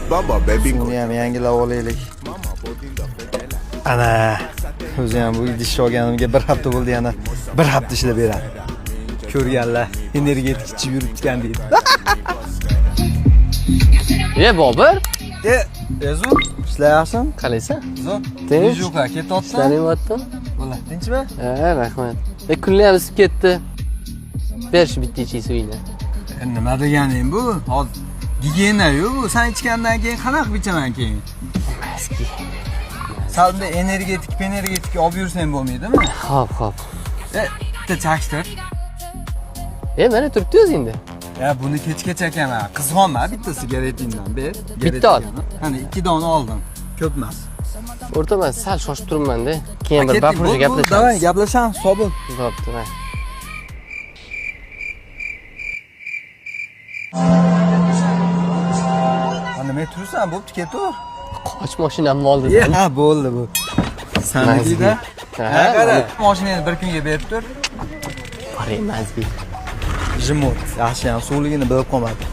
Buni ham yangilab olaylik. Ana, o'zi ham bu idishni olganimga 1 hafta bo'ldi, yana 1 hafta ishlab beradi. Ko'rganlar, energetik ichib yuribgan deydi. Bobur. Ezu, ishlayapsan? Qalaysan? Zo'r. Tinch. Juqa, ketyapsan? Ishlanyaptimi? Bo'la, tinchmi? Rahmat. Kunlar ham isib ketdi. Ber shu bitta iching uyni. Nima deganing bu? Hozir gigiyena-yu bu. Sen ichgandan keyin qanaqa bichaman keyin? Maski. Salda energetik olib yursang bo'lmaydimi? Xo'p. Bitta chaqishtir. Mana turibdi o'zingda. Ya buni kechgacha ekaman. Qizg'onma bitta sigaretingdan ber. Bitta ol. Qani 2 dona oldim. Ko'p emas. O'rtaman sal shoshib turibman-da. Keyin bir bapurja gaplashamiz. Davay, gaplashamiz, sobit. Bo'pti, mana. Nima tursan? Bo'pti, ketaver. Qoch mashinamni oldidan. Ha, bo'ldi bu. Sanadida. Ha, qara. Mashinani bir kunga berib tur. Qara emas. Jimot. Yaxshi ham suvligini bilib qolmadi.